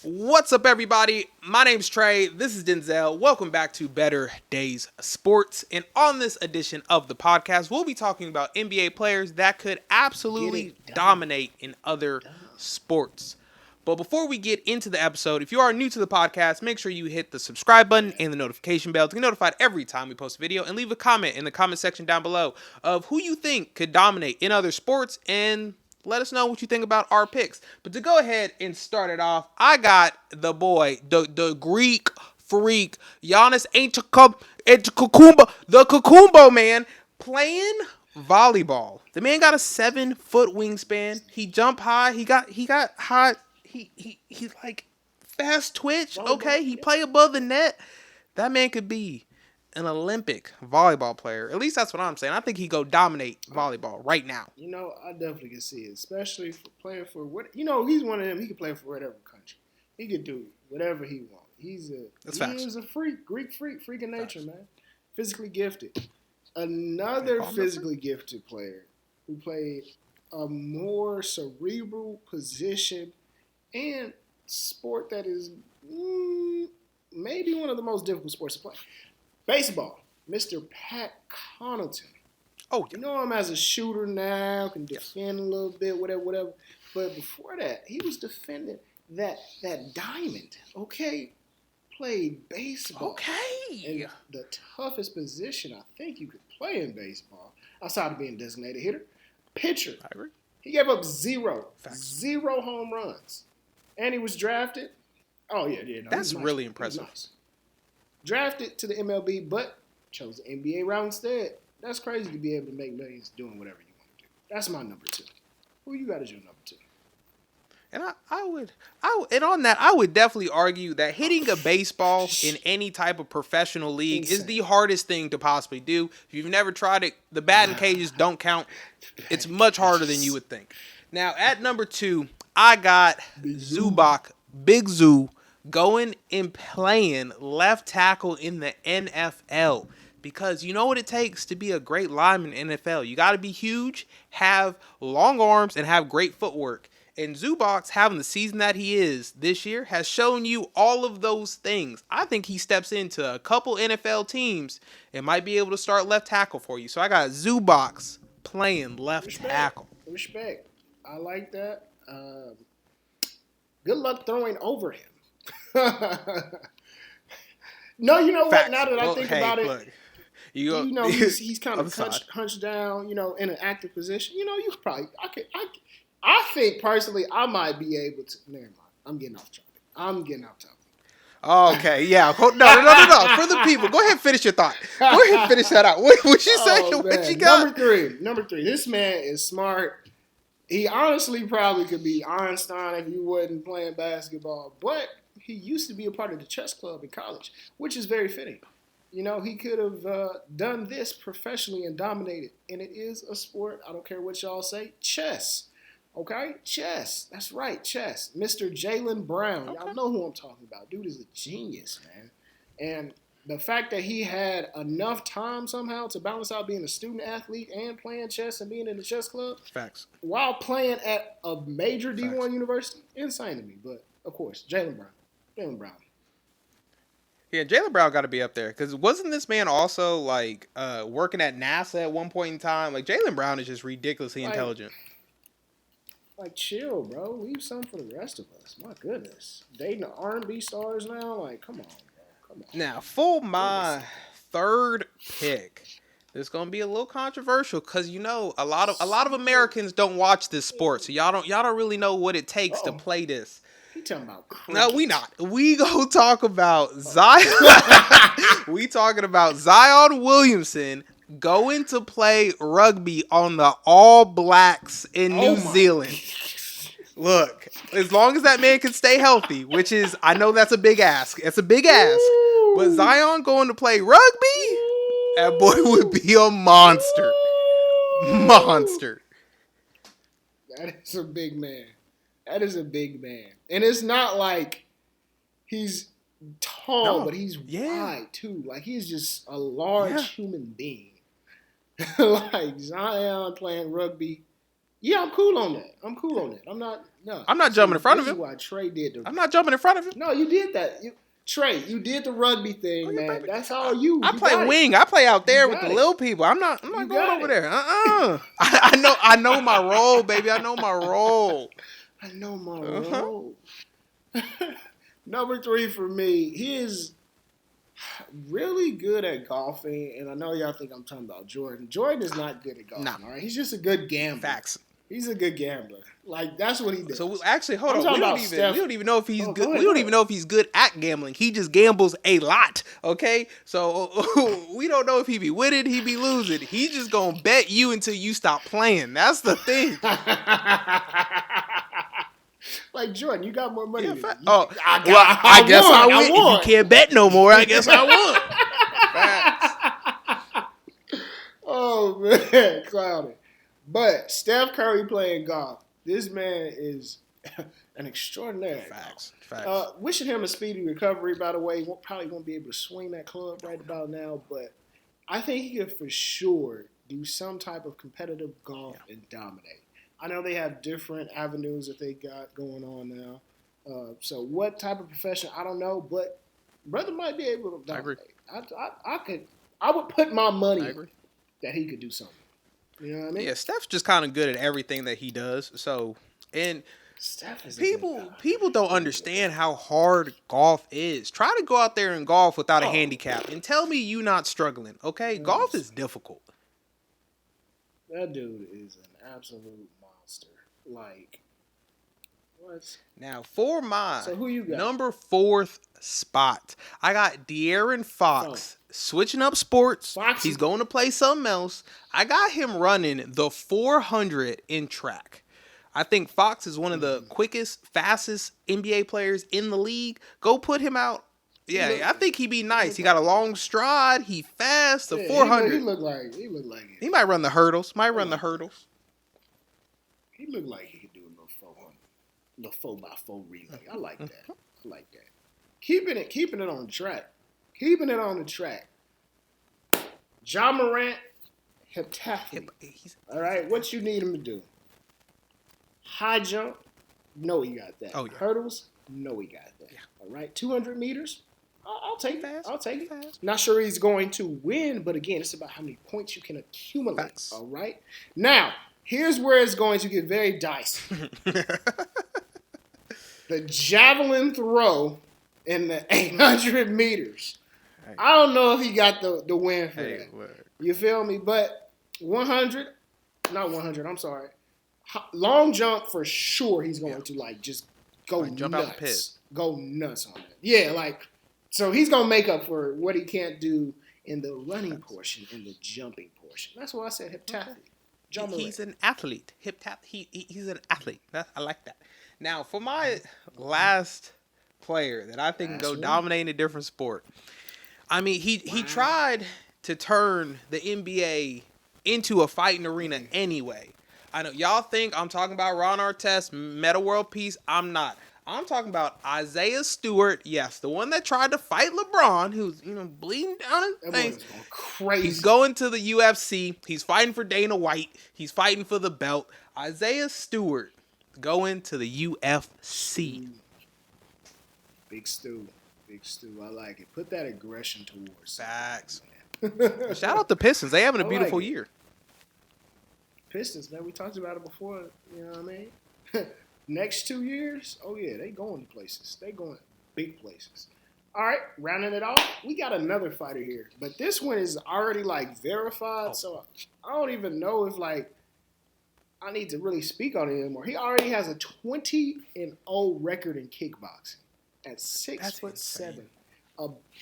What's up, everybody? My name's Trey. This is Denzel. Welcome back to Better Days Sports. And on this edition of the podcast, we'll be talking about NBA players that could absolutely dominate in other sports. But before we get into the episode, if you are new to the podcast, make sure you hit the subscribe button and the notification bell to get notified every time we post a video, and leave a comment in the comment section down below of who you think could dominate in other sports, and let us know what you think about our picks. But to go ahead and start it off, I got the Greek freak, Giannis Antetokounmpo, the Kukumbo man, playing volleyball. The man got a 7-foot wingspan. He jump high. He got high. He's like fast twitch. Okay, he play above the net. That man could be an Olympic volleyball player. At least that's what I'm saying. I think he go dominate volleyball right now. You know, I definitely can see it, especially for playing for what he's one of them. He can play for whatever country. He could do whatever he wants. He is a freak, Greek freak of nature, man. Physically gifted. Another physically gifted player who played a more cerebral position and sport that is maybe one of the most difficult sports to play. Baseball, Mr. Pat Connaughton. Oh, you know him as a shooter now, can defend a little bit, whatever. But before that, he was defending that diamond. Okay, played baseball. Okay, and the toughest position I think you could play in baseball, outside of being designated hitter, pitcher. I agree. He gave up zero home runs, and he was drafted. Oh yeah. No, that's really impressive. Nice. Drafted to the MLB, but chose the NBA route instead. That's crazy to be able to make millions doing whatever you want to do. That's my number 2. Who you got as your number 2? And I would definitely argue that hitting a baseball in any type of professional league is the hardest thing to possibly do. If you've never tried it, the batting cages don't count. It's much harder than you would think. Now, at number 2, I got Zubac, Big Zoo, going and playing left tackle in the NFL. Because you know what it takes to be a great lineman in the NFL. You got to be huge, have long arms, and have great footwork. And Zubac, having the season that he is this year, has shown you all of those things. I think he steps into a couple NFL teams and might be able to start left tackle for you. So I got Zubac playing left tackle. Respect. I like that. Good luck throwing over him. No, you know what? Now that I think about it, look, he's kind of hunched down, in an active position. You could probably, I think personally, I might be able to. Never mind. I'm getting off topic. Okay, yeah. No. For the people, go ahead and finish your thought. Go ahead and finish that out. What you say? What you got? Number three. This man is smart. He honestly probably could be Einstein if he wasn't playing basketball, but he used to be a part of the chess club in college, which is very fitting. He could have done this professionally and dominated, and it is a sport. I don't care what y'all say. Chess. Okay? Chess. That's right, chess. Mr. Jaylen Brown. Okay. Y'all know who I'm talking about. Dude is a genius, man. And the fact that he had enough time somehow to balance out being a student athlete and playing chess and being in the chess club. Facts. While playing at a major D1 university, insane to me. But, of course, Jaylen Brown. Yeah, Jaylen Brown got to be up there. Because wasn't this man also, working at NASA at one point in time? Jaylen Brown is just ridiculously intelligent. Chill, bro. Leave some for the rest of us. My goodness. Dating the R&B stars now? Come on, bro. Come on. Now, for my third pick, it's gonna be a little controversial because a lot of Americans don't watch this sport, so y'all don't really know what it takes to play this. You talking about cricket? No, we not. We go talk about Zion. We talking about Zion Williamson going to play rugby on the All Blacks in New Zealand. Look, as long as that man can stay healthy, which is, I know that's a big ask. It's a big ask. But Zion going to play rugby, that boy would be a monster. Monster. That is a big man. And it's not like he's tall, but he's wide too. He's just a large human being. Zion playing rugby, Yeah, I'm cool on that. I'm not. No, I'm not jumping in front of This him. is why Trey did the. I'm not jumping in front of him. No, you did that. Trey, you did the rugby thing, man. Baby. That's all you. I You play got wing. it. I play out there You with the got it. little people. I'm not You going got over it. there. I know my role, baby. I know my role. I know my role. Number 3 for me, he is really good at golfing, and I know y'all think I'm talking about Jordan. Jordan is not good at golfing, all right? He's just a good gambler. Facts. He's a good gambler. Like, that's what he does. So actually, hold I'm on. talking We about don't even know if he's good. ahead, We don't even know if he's good at gambling. He just gambles a lot. Okay, so we don't know if he be winning, he be losing. He just gonna bet you until you stop playing. That's the thing. Like, Jordan, you got more money than me. I guess I win. If you can't bet no more, I guess I won. Facts. Oh, man, clouded. But Steph Curry playing golf. This man is an extraordinary. Facts. Wishing him a speedy recovery, by the way. Probably won't be able to swing that club right about now, but I think he could for sure do some type of competitive golf and dominate. I know they have different avenues that they got going on now. So what type of profession, I don't know, but brother might be able to dominate. I agree. I would put my money that he could do something. You know what I mean? Yeah, Steph's just kind of good at everything that he does. So, and Steph is people don't understand how hard golf is. Try to go out there and golf without a handicap and tell me you not struggling. Okay, golf is difficult. That dude is an absolute monster. Like, what? Now, for my who you got? number 4th spot, I got De'Aaron Fox switching up sports. Foxy. He's going to play something else. I got him running the 400 in track. I think Fox is one of the quickest, fastest NBA players in the league. Go put him out. Yeah, I think he'd be nice. He got a long stride. He fast. The 400. He looked like it. He might run the hurdles. The hurdles. He looked like he could do a little 400, little 4x4 relay. I like that. Keeping it on the track. Ja Morant, heptathlete. All right, what you need him to do? High jump, no, he got that. Oh, yeah. Hurdles, no, he got that. Yeah. All right, 200 meters, I'll take it. I'll take it. Not sure he's going to win, but again, it's about how many points you can accumulate. Facts. All right. Now, here's where it's going to get very dicey. The javelin throw in the 800 meters. Hey. I don't know if he got the win for that. Word. You feel me? But 100, not 100, I'm sorry. Long jump for sure he's going to just go nuts. Jump out the pit. Go nuts on that. Yeah, so he's going to make up for what he can't do in the running portion, in the jumping portion. That's why I said heptathlete. He's an athlete. He's an athlete. I like that. Now, for my last player that I think can go dominate in a different sport, I mean, he tried to turn the NBA into a fighting arena anyway. I know y'all think I'm talking about Ron Artest, Meta World Peace. I'm not. I'm talking about Isaiah Stewart. Yes, the one that tried to fight LeBron, who's bleeding down his face. Crazy. He's going to the UFC. He's fighting for Dana White. He's fighting for the belt. Isaiah Stewart going to the UFC. Big Stu. I like it. Put that aggression towards. Facts. Shout out the Pistons. They having a beautiful year. Pistons, man. We talked about it before. You know what I mean? Next 2 years, oh yeah, they going places. They going big places. All right, rounding it off, we got another fighter here, but this one is already verified, so I don't even know if I need to really speak on it anymore. He already has a 20-0 record in kickboxing at 6'7".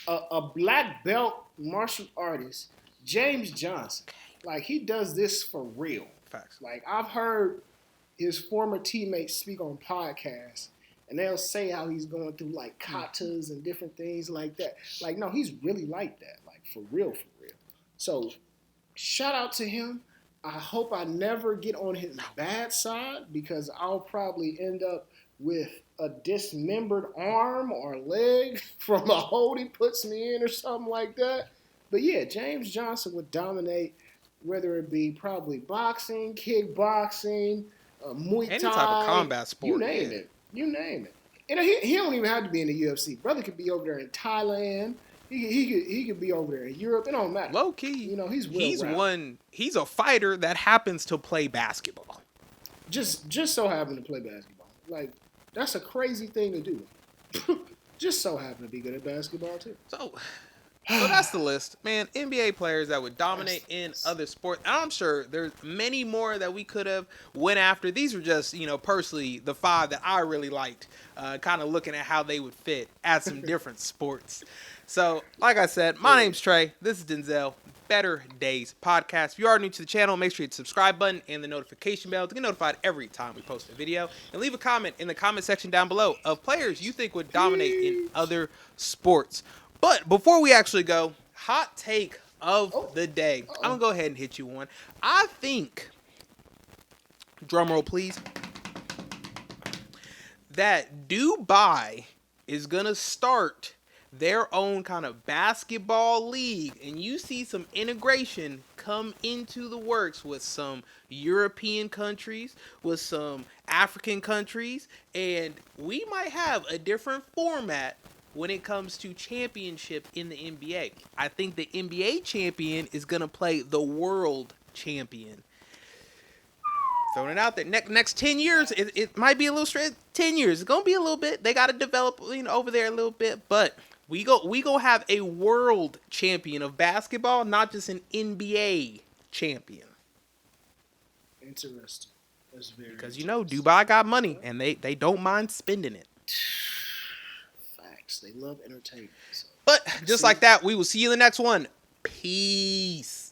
A black belt martial artist, James Johnson. He does this for real. Facts. I've heard his former teammates speak on podcasts, and they'll say how he's going through katas and different things like that. No, he's really like that. For real. So, shout out to him. I hope I never get on his bad side, because I'll probably end up with a dismembered arm or leg from a hold he puts me in or something like that. But yeah, James Johnson would dominate, whether it be probably boxing, kickboxing, Muay Thai, Any type of combat sport. You name it. You name it. And he don't even have to be in the UFC. Brother could be over there in Thailand. He could be over there in Europe. It don't matter. Low key, you know, he's He's a fighter that happens to play basketball. Just so happen to play basketball. Like, that's a crazy thing to do. Just so happen to be good at basketball too. So that's the list, man. NBA players that would dominate in other sports. I'm sure there's many more that we could have went after. These were just, personally, the 5 that I really liked. Kind of looking at how they would fit at some different sports. So, like I said, my name's Trey. This is Denzel. Better Days Podcast. If you are new to the channel, make sure you hit the subscribe button and the notification bell to get notified every time we post a video. And leave a comment in the comment section down below of players you think would dominate in other sports. But before we actually go, hot take of the day. I'm going to go ahead and hit you one. I think, drumroll please, that Dubai is going to start their own kind of basketball league, and you see some integration come into the works with some European countries, with some African countries, and we might have a different format when it comes to championship in the NBA. I think the NBA champion is going to play the world champion. Throwing it out there. Next 10 years, it might be a little straight. 10 years, it's going to be a little bit. They got to develop over there a little bit, but we go have a world champion of basketball, not just an NBA champion. Interesting. That's very because Dubai got money and they don't mind spending it. Facts. They love entertainment. So. But just like that, we will see you in the next one. Peace.